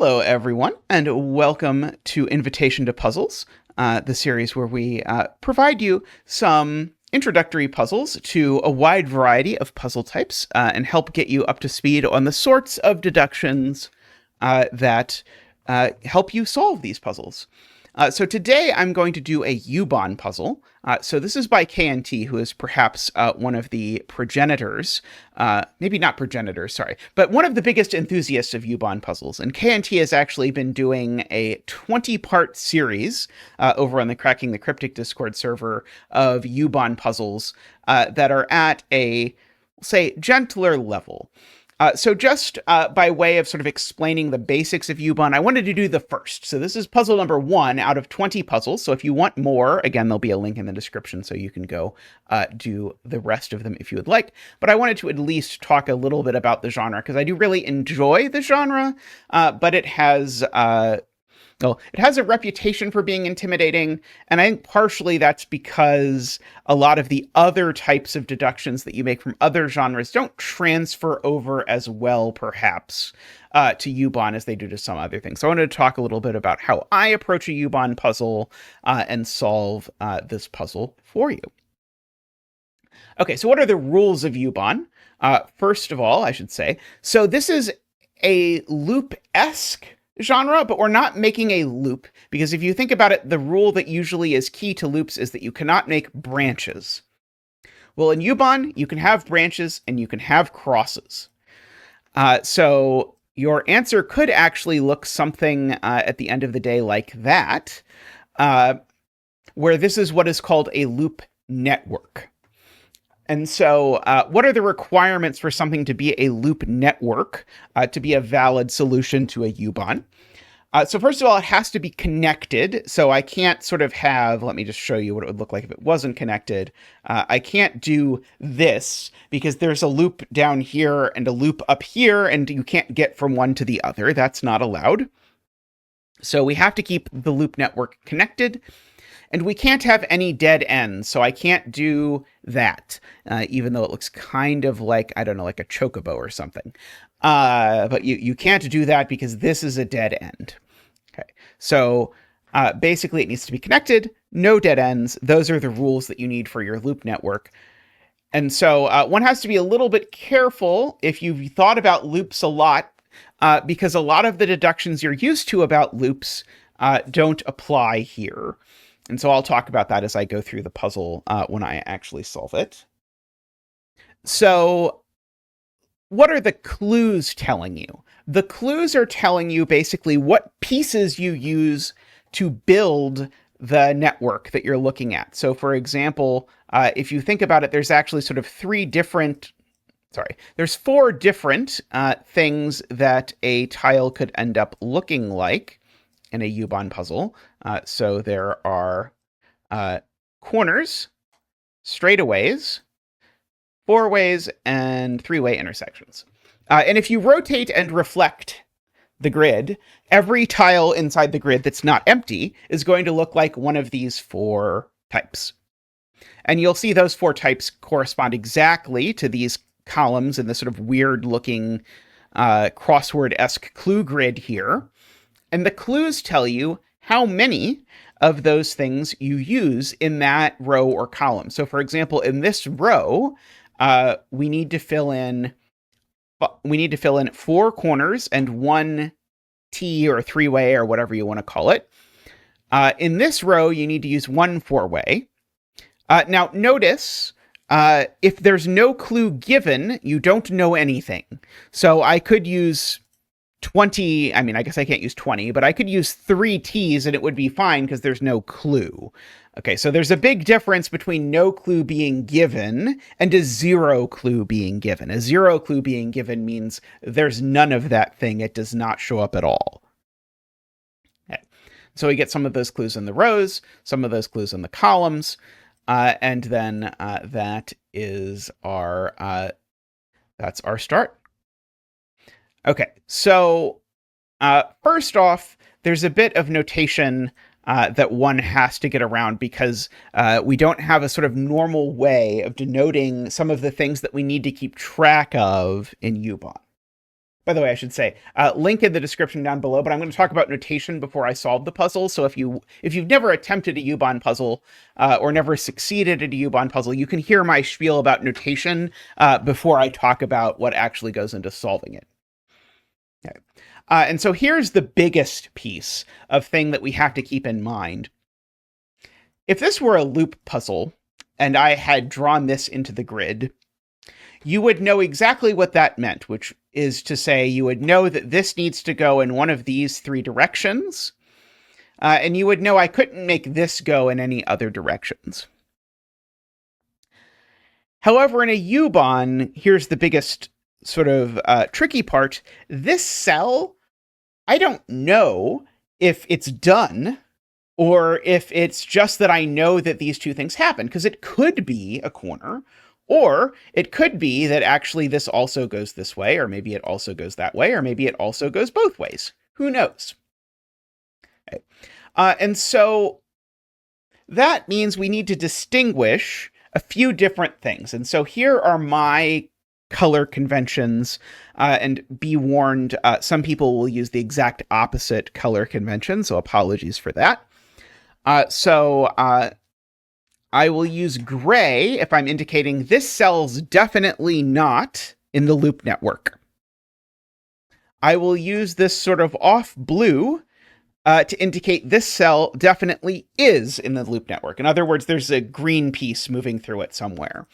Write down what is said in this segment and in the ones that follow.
Hello, everyone, and welcome to Invitation to Puzzles, the series where we provide you some introductory puzzles to a wide variety of puzzle types and help get you up to speed on the sorts of deductions that help you solve these puzzles. So today I'm going to do a U-Bahn puzzle. So this is by KNT, who is perhaps one of the progenitors, maybe not progenitors, sorry, but one of the biggest enthusiasts of U-Bahn puzzles. And KNT has actually been doing a 20-part series over on the Cracking the Cryptic Discord server of U-Bahn puzzles that are at a, say, gentler level. So just by way of sort of explaining the basics of U-Bahn, I wanted to do the first. So this is puzzle number 1 out of 20 puzzles. So if you want more, again, there'll be a link in the description so you can go do the rest of them if you would like. But I wanted to at least talk a little bit about the genre because I do really enjoy the genre, but it has... Well, it has a reputation for being intimidating, and I think partially that's because a lot of the other types of deductions that you make from other genres don't transfer over as well, perhaps, to U-Bahn as they do to some other things. So I wanted to talk a little bit about how I approach a U-Bahn puzzle and solve this puzzle for you. Okay, so what are the rules of U-Bahn? First of all, I should say, so this is a loop-esque genre, but we're not making a loop because if you think about it, the rule that usually is key to loops is that you cannot make branches. Well, in U-Bahn, you can have branches and you can have crosses. So your answer could actually look something at the end of the day like that, where this is what is called a loop network. And so what are the requirements for something to be a loop network, to be a valid solution to a U-Bahn? So first of all, it has to be connected. So I can't sort of have, let me just show you what it would look like if it wasn't connected. I can't do this because there's a loop down here and a loop up here, and you can't get from one to the other. That's not allowed. So we have to keep the loop network connected. And we can't have any dead ends, so I can't do that, even though it looks kind of like, I don't know, like a chocobo or something. But you can't do that because this is a dead end. Okay, so basically it needs to be connected, no dead ends. Those are the rules that you need for your loop network. And so one has to be a little bit careful if you've thought about loops a lot, because a lot of the deductions you're used to about loops don't apply here. And so I'll talk about that as I go through the puzzle when I actually solve it. So what are the clues telling you? The clues are telling you basically what pieces you use to build the network that you're looking at. So for example, if you think about it, there's actually sort of there's 4 different things that a tile could end up looking like in a U-Bahn puzzle. So there are corners, straightaways, 4-ways, and 3-way intersections. And if you rotate and reflect the grid, every tile inside the grid that's not empty is going to look like one of these 4 types. And you'll see those 4 types correspond exactly to these columns in this sort of weird-looking crossword-esque clue grid here. And the clues tell you how many of those things you use in that row or column. So for example, in this row, we need to fill in 4 corners and 1 T or 3-way or whatever you want to call it. In this row, you need to use 1 4-way. Now notice, if there's no clue given, you don't know anything. So I could use 20, I mean, I guess I can't use 20, but I could use 3 T's and it would be fine because there's no clue. Okay, so there's a big difference between no clue being given and a 0 clue being given. A 0 clue being given means there's none of that thing. It does not show up at all. Okay. So we get some of those clues in the rows, some of those clues in the columns, and then that's our start. Okay, so first off, there's a bit of notation that one has to get around because we don't have a sort of normal way of denoting some of the things that we need to keep track of in U-Bahn. By the way, I should say, link in the description down below, but I'm going to talk about notation before I solve the puzzle. So if you've never attempted a U-Bahn puzzle or never succeeded at a U-Bahn puzzle, you can hear my spiel about notation before I talk about what actually goes into solving it. Okay. And so here's the biggest piece of thing that we have to keep in mind. If this were a loop puzzle and I had drawn this into the grid, you would know exactly what that meant, which is to say you would know that this needs to go in one of these three directions, and you would know I couldn't make this go in any other directions. However, in a U-Bahn, here's the biggest sort of tricky part. This cell, I don't know if it's done or if it's just that I know that these two things happen, because it could be a corner, or it could be that actually this also goes this way, or maybe it also goes that way, or maybe it also goes both ways. Who knows? Okay. And so that means we need to distinguish a few different things. And so here are my color conventions, and be warned, some people will use the exact opposite color convention, so apologies for that. So I will use gray if I'm indicating this cell's definitely not in the loop network. I will use this sort of off blue to indicate this cell definitely is in the loop network. In other words, there's a green piece moving through it somewhere.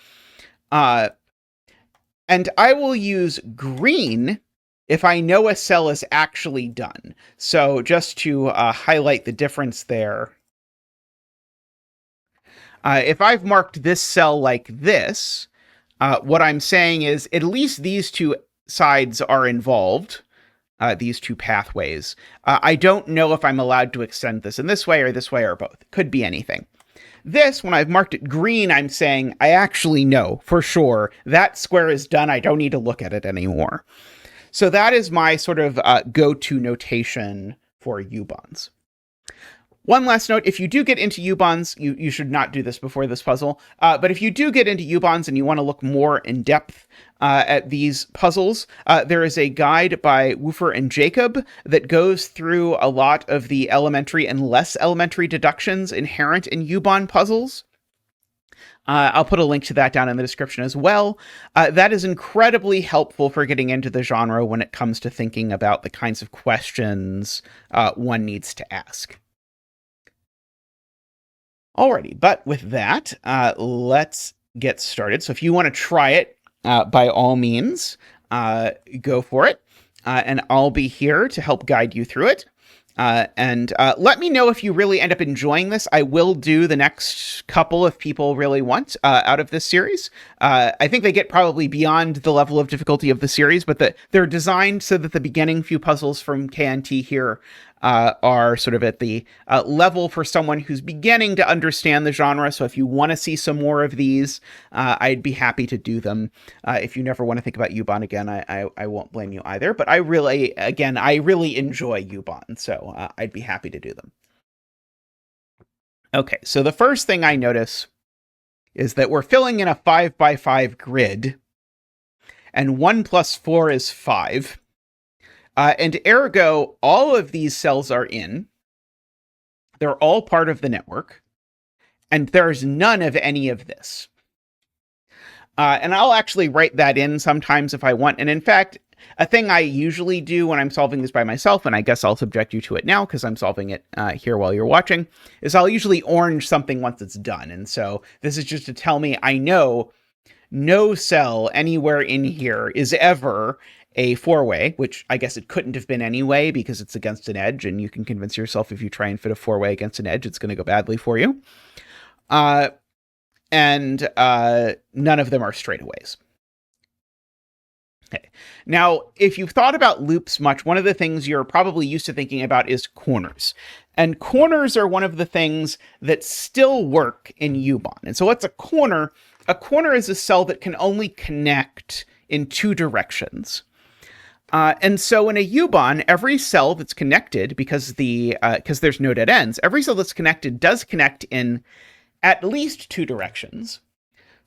And I will use green if I know a cell is actually done. So just to highlight the difference there, if I've marked this cell like this, what I'm saying is at least these two sides are involved, these two pathways. I don't know if I'm allowed to extend this in this way or both. It could be anything. This, when I've marked it green, I'm saying I actually know for sure that square is done. I don't need to look at it anymore. So that is my sort of go-to notation for U-Bahns. One last note, if you do get into U-Bahns, you should not do this before this puzzle, but if you do get into U-Bahns and you want to look more in depth at these puzzles, there is a guide by Woofer and Jacob that goes through a lot of the elementary and less elementary deductions inherent in U-Bahn puzzles. I'll put a link to that down in the description as well. That is incredibly helpful for getting into the genre when it comes to thinking about the kinds of questions one needs to ask. Alrighty, but with that, let's get started. So if you want to try it, by all means, go for it. And I'll be here to help guide you through it. And let me know if you really end up enjoying this. I will do the next couple if people really want out of this series. I think they get probably beyond the level of difficulty of the series, but they're designed so that the beginning few puzzles from KNT here are sort of at the level for someone who's beginning to understand the genre. So if you want to see some more of these, I'd be happy to do them. If you never want to think about U-Bahn again, I won't blame you either. But I really enjoy U-Bahn, so I'd be happy to do them. Okay, so the first thing I notice is that we're filling in a 5x5 grid, and 1 + 4 is 5. And ergo, all of these cells are in. They're all part of the network. And there's none of any of this. And I'll actually write that in sometimes if I want. And in fact, a thing I usually do when I'm solving this by myself, and I guess I'll subject you to it now because I'm solving it here while you're watching, is I'll usually orange something once it's done. And so this is just to tell me I know no cell anywhere in here is ever a 4-way, which I guess it couldn't have been anyway because it's against an edge, and you can convince yourself if you try and fit a 4-way against an edge, it's going to go badly for you. And none of them are straightaways. Okay. Now, if you've thought about loops much, one of the things you're probably used to thinking about is corners. And corners are one of the things that still work in U-Bahn. And so what's a corner? A corner is a cell that can only connect in two directions. And so in a U-Bahn, every cell that's connected, because there's no dead ends, every cell that's connected does connect in at least two directions.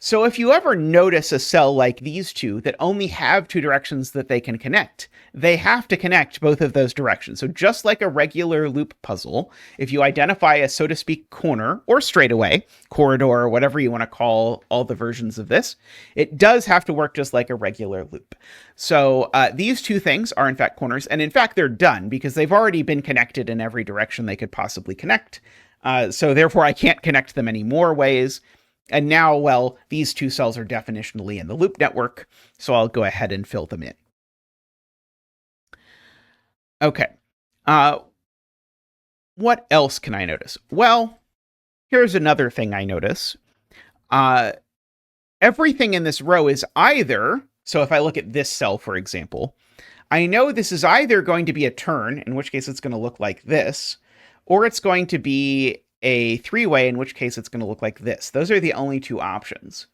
So if you ever notice a cell like these two that only have two directions that they can connect, they have to connect both of those directions. So just like a regular loop puzzle, if you identify a, so to speak, corner or straightaway, corridor, whatever you want to call all the versions of this, it does have to work just like a regular loop. So these two things are in fact corners, and in fact they're done because they've already been connected in every direction they could possibly connect. So therefore I can't connect them any more ways. And now, well, these two cells are definitionally in the loop network, so I'll go ahead and fill them in. Okay. What else can I notice? Well, here's another thing I notice. Everything in this row is either, so if I look at this cell, for example, I know this is either going to be a turn, in which case it's going to look like this, or it's going to be a three-way, in which case it's going to look like this. Those are the only two options.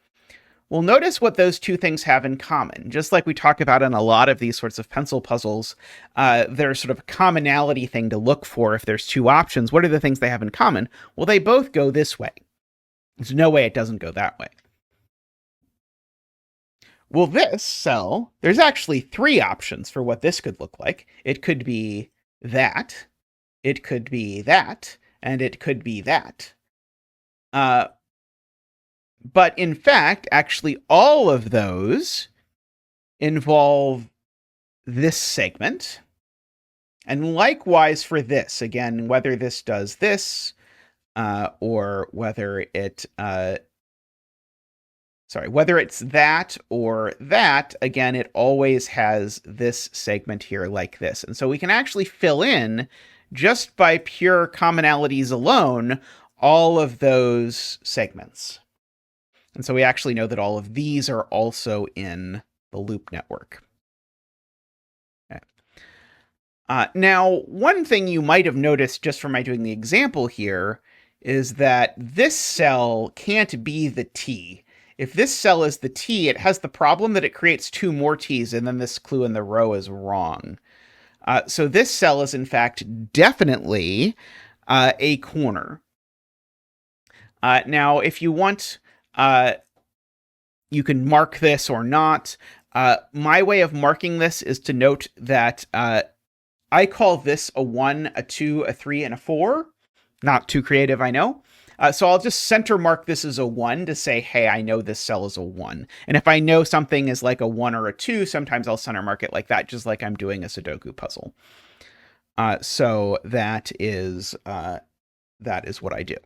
Well, notice what those two things have in common. Just like we talk about in a lot of these sorts of pencil puzzles, there's sort of a commonality thing to look for if there's two options. What are the things they have in common? Well, they both go this way. There's no way it doesn't go that way. Well, this cell, there's actually three options for what this could look like. It could be that, it could be that, and it could be that. But in fact, actually, all of those involve this segment. And likewise for this, again, whether this does this, or whether it, whether it's that or that, again, it always has this segment here like this. And so we can actually fill in, just by pure commonalities alone, all of those segments. And so we actually know that all of these are also in the loop network. Okay. Now, one thing you might have noticed just from my doing the example here is that this cell can't be the T. If this cell is the T, it has the problem that it creates two more T's, and then this clue in the row is wrong. So this cell is, in fact, definitely a corner. Now, if you want, you can mark this or not. My way of marking this is to note that I call this a 1, a 2, a 3, and a 4. Not too creative, I know. So I'll just center mark this as a 1 to say, hey, I know this cell is a 1. And if I know something is like a 1 or a 2, sometimes I'll center mark it like that, just like I'm doing a Sudoku puzzle. So that is what I do.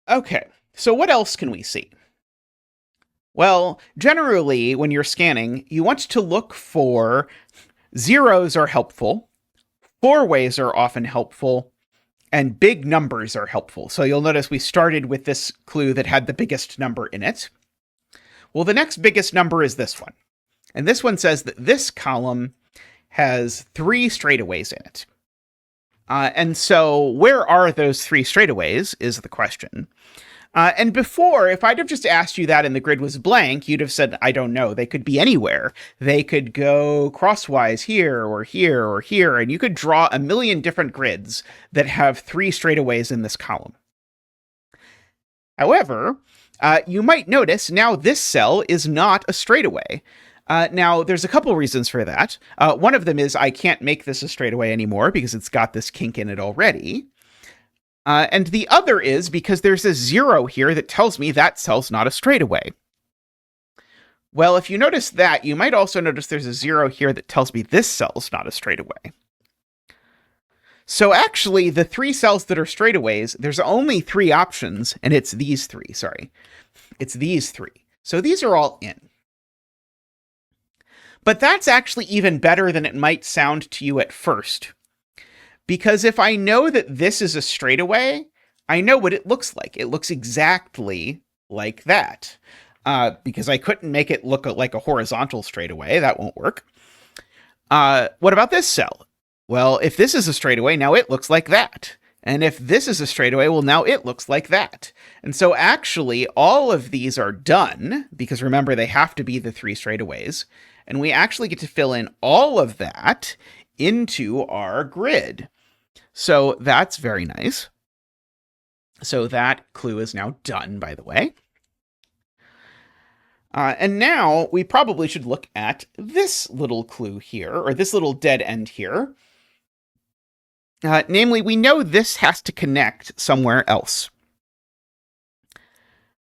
Okay, so what else can we see? Well, generally, when you're scanning, you want to look for zeros are helpful, four-ways are often helpful, and big numbers are helpful. So you'll notice we started with this clue that had the biggest number in it. Well, the next biggest number is this one. And this one says that this column has 3 straightaways in it. And so where are those 3 straightaways is the question. And before, if I'd have just asked you that and the grid was blank, you'd have said, I don't know. They could be anywhere. They could go crosswise here or here or here, and you could draw a million different grids that have 3 straightaways in this column. However, you might notice now this cell is not a straightaway. Now, there's a couple reasons for that. One of them is I can't make this a straightaway anymore because it's got this kink in it already. And the other is because there's a 0 here that tells me that cell's not a straightaway. Well, if you notice that, you might also notice there's a 0 here that tells me this cell's not a straightaway. So actually, the 3 cells that are straightaways, there's only 3 options, and it's these 3, sorry. It's these 3. So these are all in. But that's actually even better than it might sound to you at first. Because if I know that this is a straightaway, I know what it looks like. It looks exactly like that. Because I couldn't make it look like a horizontal straightaway. That won't work. What about this cell? Well, if this is a straightaway, now it looks like that. And if this is a straightaway, well, now it looks like that. And so actually, all of these are done, because remember, they have to be the 3 straightaways. And we actually get to fill in all of that into our grid. So that's very nice. So that clue is now done, by the way. And now we probably should look at this little clue here, or this little dead end here. Namely, we know this has to connect somewhere else.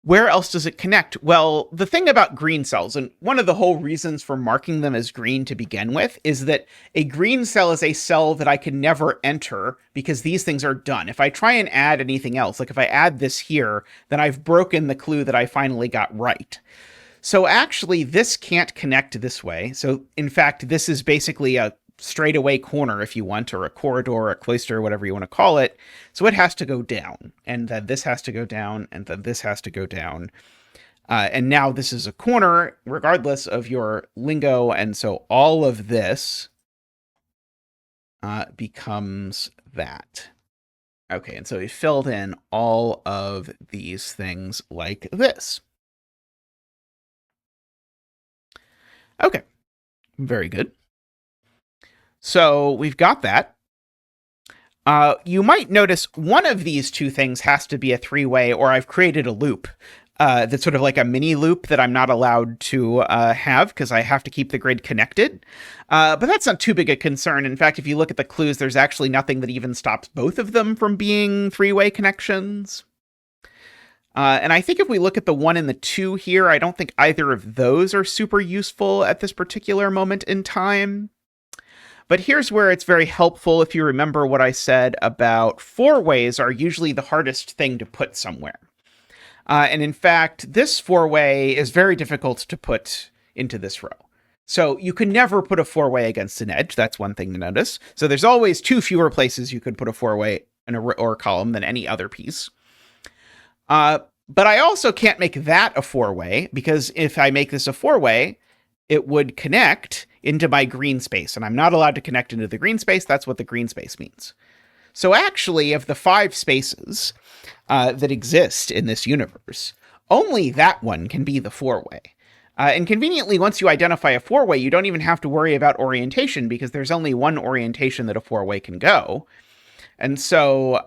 Where else does it connect? Well, the thing about green cells, and one of the whole reasons for marking them as green to begin with, is that a green cell is a cell that I can never enter because these things are done. If I try and add anything else, like if I add this here, then I've broken the clue that I finally got right. So actually, this can't connect this way. So in fact, this is basically a straightaway corner, if you want, or a corridor, a cloister, whatever you want to call it. So it has to go down, and then this has to go down, and then this has to go down. And now this is a corner, regardless of your lingo. And so all of this becomes that. Okay, and so we filled in all of these things like this. Okay, very good. So we've got that. You might notice one of these two things has to be a three-way, or I've created a loop that's sort of like a mini loop that I'm not allowed to have because I have to keep the grid connected. But that's not too big a concern. In fact, if you look at the clues, there's actually nothing that even stops both of them from being three-way connections. And I think if we look at the 1 and the 2 here, I don't think either of those are super useful at this particular moment in time. But here's where it's very helpful if you remember what I said about four-ways are usually the hardest thing to put somewhere. And in fact, this four-way is very difficult to put into this row. So you can never put a four-way against an edge. That's one thing to notice. So there's always 2 fewer places you could put a four-way in a row or column than any other piece. But I also can't make that a four-way, because if I make this a four-way, it would connect into my green space, and I'm not allowed to connect into the green space. That's what the green space means. So actually, of the 5 spaces that exist in this universe, only that one can be the four-way. And conveniently, once you identify a four-way, you don't even have to worry about orientation, because there's only one orientation that a four-way can go. And so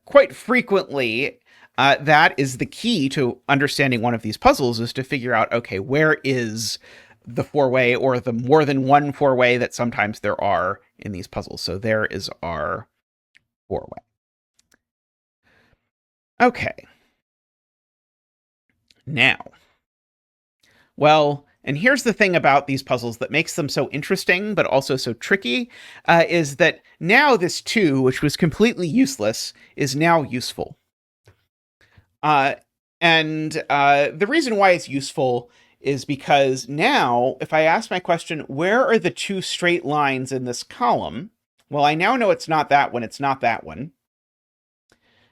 quite frequently, that is the key to understanding one of these puzzles, is to figure out, okay, where is the four-way, or the more than one four-way that sometimes there are in these puzzles. So there is our four-way. Okay. Now, well, and here's the thing about these puzzles that makes them so interesting, but also so tricky, is that now this 2, which was completely useless, is now useful. And the reason why it's useful is because now, if I ask my question, where are the 2 straight lines in this column? Well, I now know it's not that one, it's not that one.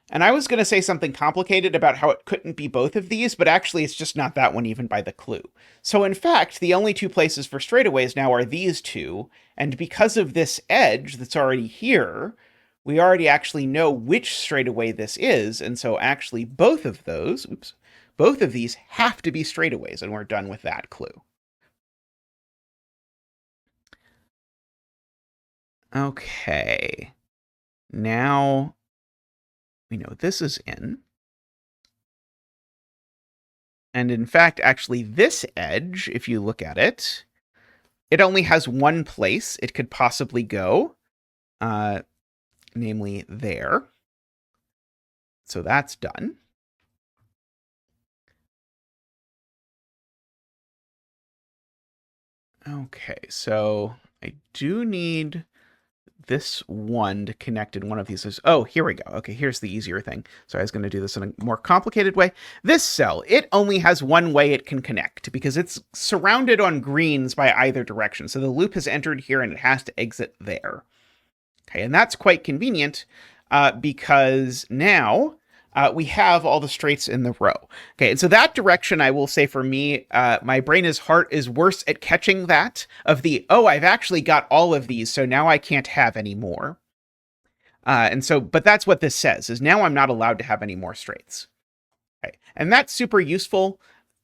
And I was going to say something complicated about how it couldn't be both of these, but actually it's just not that one even by the clue. So in fact, the only 2 places for straightaways now are these 2, and because of this edge that's already here, we already actually know which straightaway this is, and so actually both of those, both of these have to be straightaways, and we're done with that clue. Okay. Now we know this is in. And in fact, actually, this edge, if you look at it, it only has one place it could possibly go, namely there. So that's done. Okay, so I do need this one to connect in one of these. Oh, here we go. Okay, here's the easier thing. So I was going to do this in a more complicated way. This cell, it only has one way it can connect because it's surrounded on greens by either direction. So the loop has entered here and it has to exit there. Okay, and that's quite convenient because now we have all the straights in the row. Okay, and so that direction, I will say for me, my brain is worse at catching that of the, oh, I've actually got all of these, so now I can't have any more. And so, but that's what this says, is now I'm not allowed to have any more straights. Okay, and that's super useful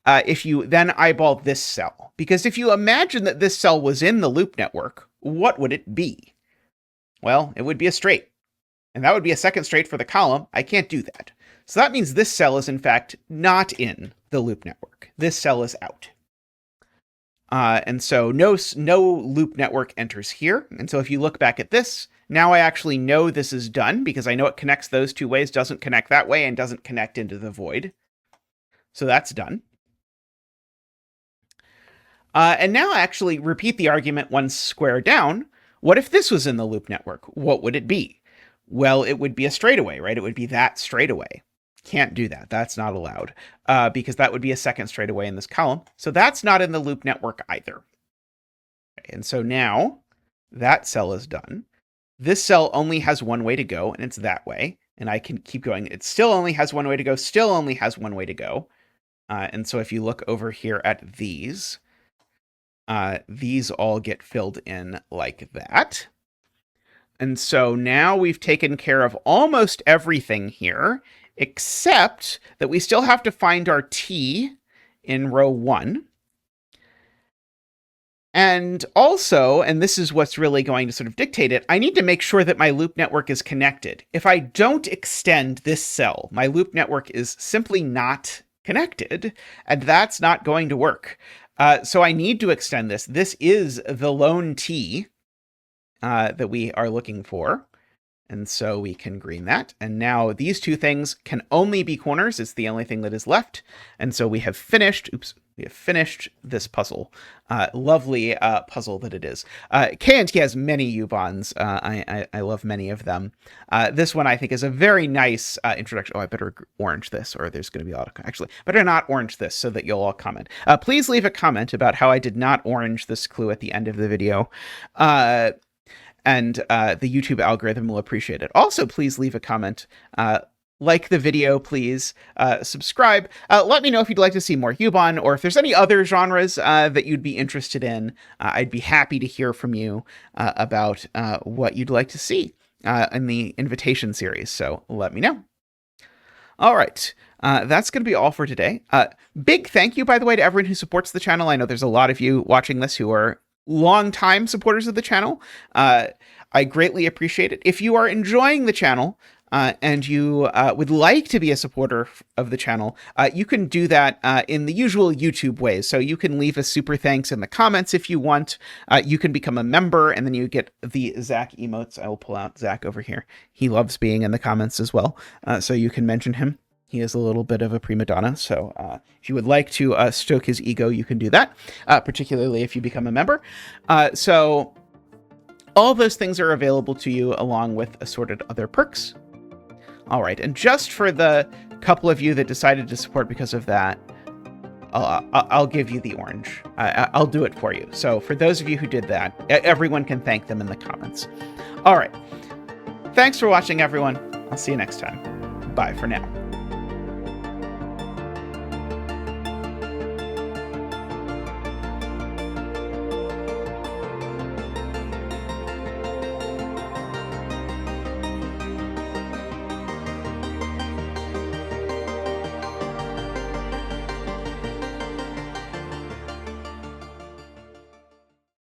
if you then eyeball this cell. Because if you imagine that this cell was in the loop network, what would it be? Well, it would be a straight. And that would be a second straight for the column. I can't do that. So that means this cell is in fact not in the loop network. This cell is out. And so no loop network enters here. And so if you look back at this, now I actually know this is done because I know it connects those two ways, doesn't connect that way, and doesn't connect into the void. So that's done. And now actually repeat the argument one square down. What if this was in the loop network? What would it be? Well, it would be a straightaway, right? It would be that straightaway. Can't do that. That's not allowed because that would be a second straightaway in this column. So that's not in the loop network either. And so now that cell is done. This cell only has one way to go, and it's that way. And I can keep going. It still only has one way to go, still only has one way to go. And so if you look over here at these all get filled in like that. And so now we've taken care of almost everything here, except that we still have to find our T in row 1. And also, and this is what's really going to sort of dictate it, I need to make sure that my loop network is connected. If I don't extend this cell, my loop network is simply not connected, and that's not going to work. So I need to extend this. This is the lone T that we are looking for. And so we can green that. And now these two things can only be corners. It's the only thing that is left. And so we have finished, we have finished this puzzle. Lovely puzzle that it is. K&T has many U-Bahns. I love many of them. This one I think is a very nice introduction. Oh, I better orange this or there's going to be a lot of, actually, better not orange this so that you'll all comment. Please leave a comment about how I did not orange this clue at the end of the video. And the YouTube algorithm will appreciate it. Also, please leave a comment. Like the video, please. Subscribe. Let me know if you'd like to see more U-Bahn, or if there's any other genres that you'd be interested in. I'd be happy to hear from you about what you'd like to see in the invitation series. So let me know. All right. That's going to be all for today. Big thank you, by the way, to everyone who supports the channel. I know there's a lot of you watching this who are longtime supporters of the channel. I greatly appreciate it. If you are enjoying the channel and you would like to be a supporter of the channel, you can do that in the usual YouTube ways. So you can leave a super thanks in the comments if you want. You can become a member, and then you get the Zach emotes. I will pull out Zach over here. He loves being in the comments as well. So you can mention him. He is a little bit of a prima donna, so if you would like to stoke his ego, you can do that, particularly if you become a member. So all those things are available to you along with assorted other perks. All right, and just for the couple of you that decided to support because of that, I'll give you the orange. I'll do it for you. So for those of you who did that, everyone can thank them in the comments. All right. Thanks for watching, everyone. I'll see you next time. Bye for now.